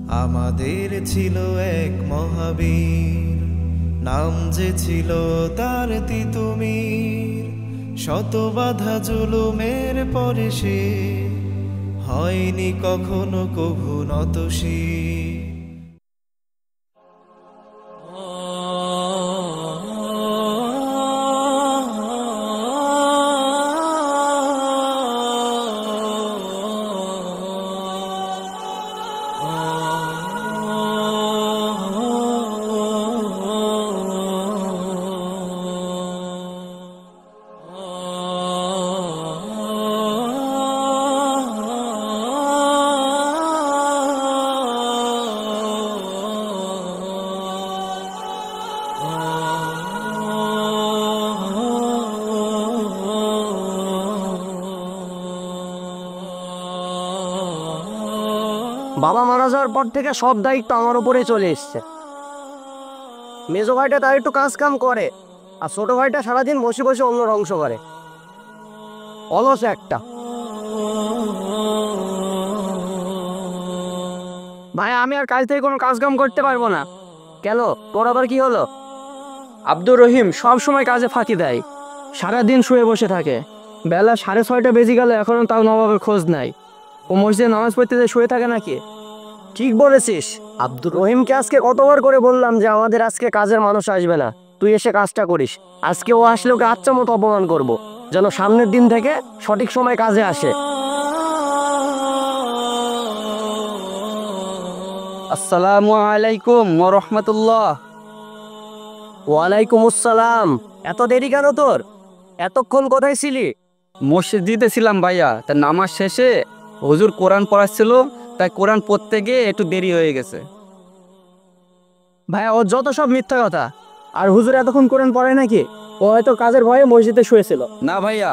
আমাদের ছিল এক মহাবীর, নাম যে ছিল তার তিতুমির। শত বাধা জুলুমের পরে সে হয়নি কখনো কভু নতশির। বাবা মারা যাওয়ার পর থেকে সব দায়িত্ব আমার উপরে চলে এসছে। মেজো ভাইটা তার একটু কাজ কাম করে, আর ছোট ভাইটা সারাদিন বসে বসে অন্য অংশ করে, অলস একটা। ভাই আমি আর কাজ থেকে কোনো কাজ কাম করতে পারবো না। কেন, তোর আবার কি হলো? আব্দুর রহিম সব সময় কাজে ফাঁকি দেয়, সারাদিন শুয়ে বসে থাকে। বেলা 6:30 বেজে গেল, এখনো তাও নবাবের খোঁজ নাই। ও মসজিদে নামাজ পড়তে শুয়ে থাকে নাকি? ঠিক বলেছিস। আব্দুর রহিমকে আজকে কতবার করে বললাম যে আমাদের আজকে কাজের মানুষ আসবে না, তুই এসে কাজটা করিস। আজকে ও আসলে ওকে আচ্ছা মতো অপমান করবো, যেন সামনের দিন থেকে সঠিক সময় কাজে আসে। আসসালামু আলাইকুম ওয়া রাহমাতুল্লাহ। ওয়ালাইকুম আসসালাম। এত দেরি কেন তোর? এতক্ষণ কোথায় ছিলি? মসজিদে ছিলাম ভাইয়া। তা নামাজ শেষে হুজুর কোরআন পড়াচ্ছিল, তাই কোরআন পড়তে গিয়ে একটু দেরি হয়ে গেছে। ভাইয়া ও যত সব মিথ্যা কথা। আর হুজুর এতক্ষণ কোরআন পড়ে নাকি? ও হয়তো কাজের ভয়ে মসজিদে শুয়েছিল। না ভাইয়া,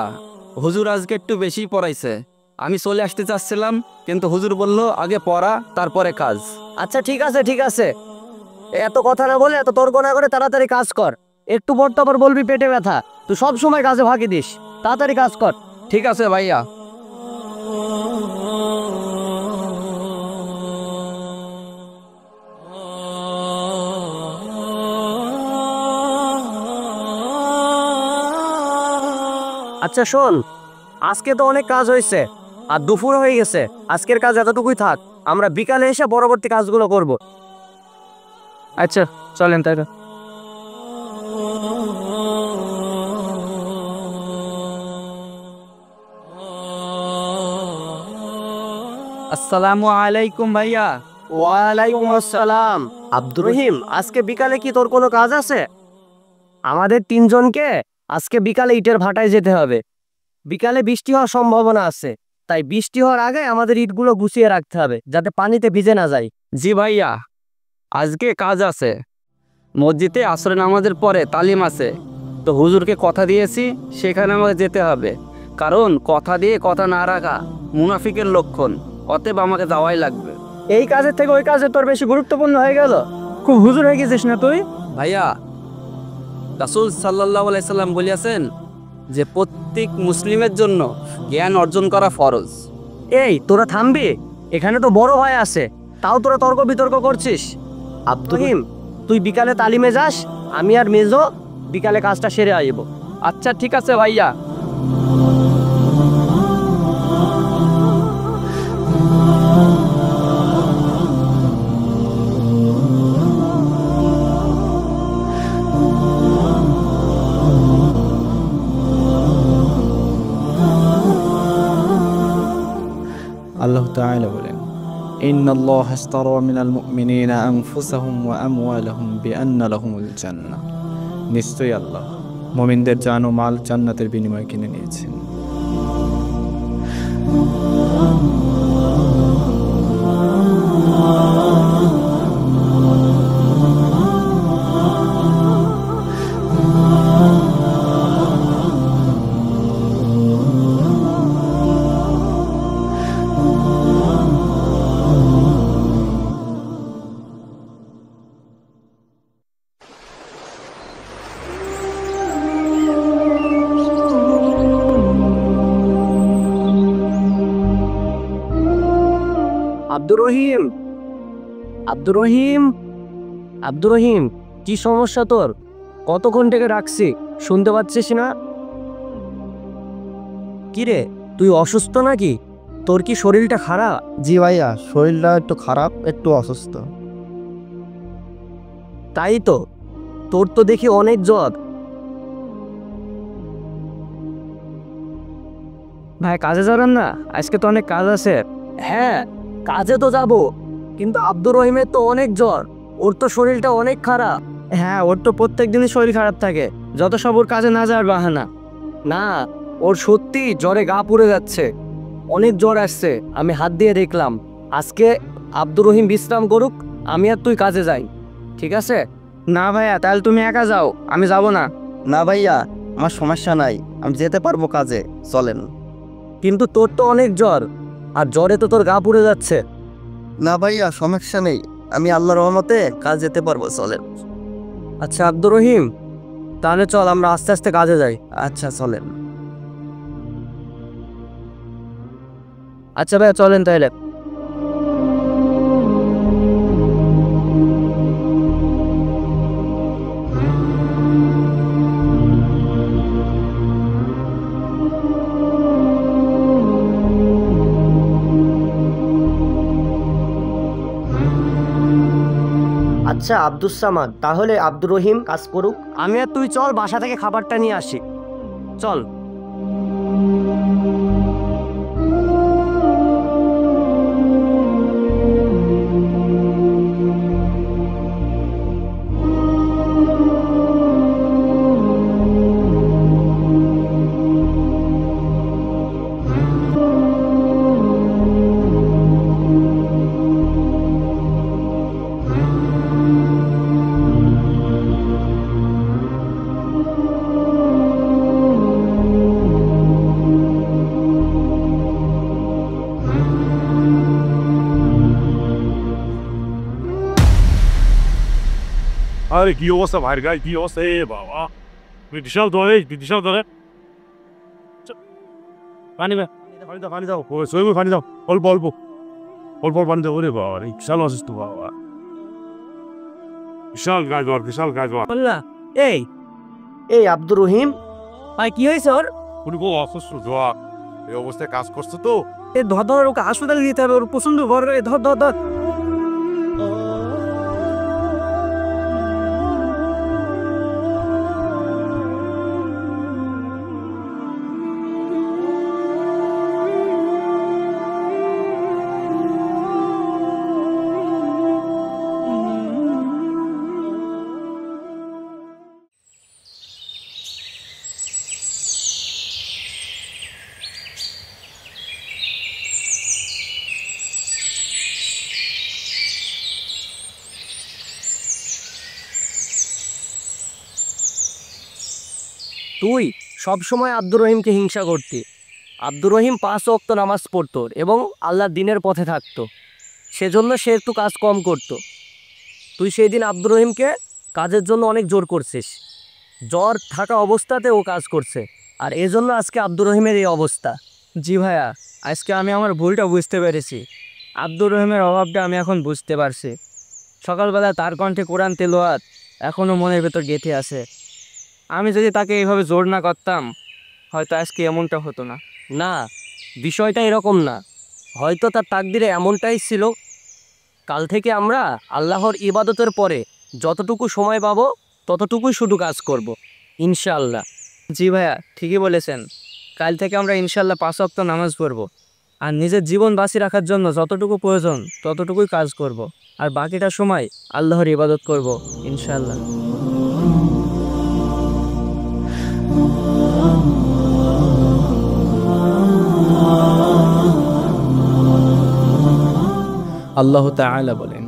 হুজুর আজকে একটু বেশি পড়াইছে। আমি চলে আসতে চাচ্ছিলাম, কিন্তু হুজুর বলল আগে পড়া তারপরে কাজ। আচ্ছা ঠিক আছে ঠিক আছে, এত কথা না বলে এত তর্ক না করে তাড়াতাড়ি কাজ কর। একটু পর তো আবার বলবি পেটে ব্যথা। তুই সব সময় কাজে ফাঁকি দিস, তাড়াতাড়ি কাজ কর। ঠিক আছে ভাইয়া। আচ্ছা শোন, আজকে তো অনেক কাজ হয়েছে আর দুপুর হয়ে গেছে। আজকের কাজ এতটুকুই থাক, আমরা বিকালে এসে পরবর্তী কাজগুলো করব। আচ্ছা চলেন তাই। আসসালামু আলাইকুম ভাইয়া। ওয়ালাইকুম আসসালাম। আব্দুর রহিম, আজকে বিকালে কি তোর কোনো কাজ আছে? আমাদের তিনজনকে আজকে বিকালে ইটের ভাটায় যেতে হবে। বিকালে বৃষ্টি হওয়ার সম্ভাবনা আছে, তাই বৃষ্টি হওয়ার আগে আমাদের ইটগুলো গুছিয়ে রাখতে হবে যাতে পানিতে ভিজে না যায়। জি ভাইয়া, আজকে কাজ আছে। মসজিদে আসরে নামাজের পরে তালিম আছে, তো হুজুরকে কথা দিয়েছি সেখানে আমাকে যেতে হবে। কারণ কথা দিয়ে কথা না রাখা মুনাফিকের লক্ষণ, অতএব আমাকে যাওয়াই লাগবে। এই কাজের থেকে ওই কাজে তোর বেশি গুরুত্বপূর্ণ হয়ে গেল। খুব হুজুর হয়ে গেছিস না তুই? ভাইয়া, রাসূল সাল্লাল্লাহু আলাইহি সাল্লাম বলেছেন যে প্রত্যেক মুসলিমের জন্য জ্ঞান অর্জন করা ফরজ। এই তোরা থামবি, এখানে তো বড় ভাই আছে, তাও তোরা তর্ক বিতর্ক করছিস। আব্দুর রহিম, তুই বিকালে তালিমে যাস, আমি আর মেজো বিকালে কাজটা সেরে আসব। আচ্ছা ঠিক আছে ভাইয়া। আল্লাহ তাআলা বলেন, ইন্নাল্লাহা ইশতারা মিনাল মুমিনিনা আনফুসাহুম ওয়া আমওয়ালাহুম বিআন্না লাহুমুল জান্নাহ। নিশ্চয়ই আল্লাহ মুমিনদের জান ও মাল জান্নাতের বিনিময়ে কিনে নিয়েছেন। আব্দুর রহিম, আব্দুর রহিম, আব্দুর রহিম, কি সমস্যা তোর? কতক্ষণ থেকে রাখছি, শুনতে পাচ্ছিস না? কি রে, তুই অসুস্থ নাকি? তোর কি শরীরটা খারাপ? জি ভাইয়া, শরীরটা একটু খারাপ, একটু অসুস্থ। তাই তো, তোর তো দেখি অনেক জ্বর। ভাই কাজে যাবেন না? আজকে তো অনেক কাজ আছে। হ্যাঁ, কাজে তো যাব, কিন্তু আব্দুর রহিমের তো অনেক জ্বর, ওর তো শরীরটা অনেক খারাপ। হ্যাঁ, ওর তো প্রত্যেক দিনই শরীর খারাপ থাকে, যত সব ওর কাজে না যাওয়ার বাহানা। না, ওর সত্যি জ্বরে গা পুড়ে যাচ্ছে, অনেক জ্বর আসছে, আমি হাত দিয়ে দেখলাম। আজকে আব্দুর রহিম বিশ্রাম করুক, আমি আর তুই কাজে যাই, ঠিক আছে? না ভাইয়া, তাহলে তুমি একা যাও, আমি যাব না। না ভাইয়া, আমার সমস্যা নাই, আমি যেতে পারবো কাজে, চলেন। কিন্তু তোর তো অনেক জ্বর, আর জ্বরে তো তোর গা পুড়ে যাচ্ছে। না ভাইয়া, সমস্যা নেই, আমি আল্লাহর রহমতে কাজ যেতে পারবো, চলেন। আচ্ছা আব্দুর রহিম, তাহলে চল আমরা আস্তে আস্তে কাজে যাই। আচ্ছা চলেন। আচ্ছা ভাইয়া, চলেন তাহলে। আচ্ছা আব্দুস সামাদ, তাহলে আব্দুর রহিম কাজ করুক, আমি আর তুই চল বাসা থেকে খাবারটা নিয়ে আসি, চল। আরে কি অবস্থা ভাইয়ের গায়ে, কি অবস্থা! এ বাবা, বিশাল ধরে, বিশাল ধরে। পানি পানি দাও, পানি দাও, সইবুর পানি দাও, অল্প অল্প অল্প পানি দাও। ওরে বাবা, বিশাল অসুস্থ বাবা, বিশাল গায়ে জ্বর, বিশাল গায়ে জ্বর। এই এই আব্দুর রহিম, ভাই কি হয়েছে ওর? উনি খুব অসুস্থ, জ্বর, এই অবস্থায় কাজ করছে তো। এই ধর ধর, ওকে হাসপাতালে নিতে হবে, ওর প্রচন্ড ভর, ধর ধর ধর। তুই সবসময় আব্দুর রহিমকে হিংসা করতি। আব্দুর রহিম 5 ওয়াক্ত নামাজ পড়তো এবং আল্লাহর দিনের পথে থাকতো, সেজন্য সে একটু কাজ কম করত। তুই সেই দিন আব্দুর রহিমকে কাজের জন্য অনেক জোর করছিস, জ্বর থাকা অবস্থাতে ও কাজ করছে, আর এজন্য আজকে আব্দুর রহিমের এই অবস্থা। জি ভাইয়া, আজকে আমি আমার ভুলটা বুঝতে পেরেছি, আব্দুর রহিমের অভাবটা আমি এখন বুঝতে পারছি। সকালবেলা তার কণ্ঠে কোরআন তেলাওয়াত এখনও মনের ভেতর গেঁথে আছে। আমি যদি তাকে এইভাবে জোর না করতাম, হয়তো আজকে এমনটা হতো না। না, বিষয়টা এরকম না, হয়তো তার তাকদিরে এমনটাই ছিল। কাল থেকে আমরা আল্লাহর ইবাদতের পরে যতটুকু সময় পাবো ততটুকুই শুধু কাজ করব, ইনশাআল্লাহ। জি ভাইয়া, ঠিকই বলেছেন, কাল থেকে আমরা ইনশাআল্লাহ 5 ওয়াক্ত নামাজ পড়ব, আর নিজের জীবন বাঁচিয়ে রাখার জন্য যতটুকু প্রয়োজন ততটুকুই কাজ করব, আর বাকিটা সময় আল্লাহর ইবাদত করব, ইনশাআল্লাহ। আল্লাহ তাআলা বলেন,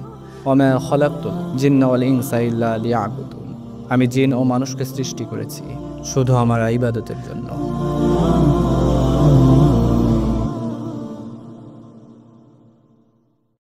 ওমা খলাকতুল জিন্না ওয়াল ইনসা ইল্লা লিয়াবুদুন, আমি জিন ও মানুষকে সৃষ্টি করেছি শুধু আমার ইবাদতের জন্য।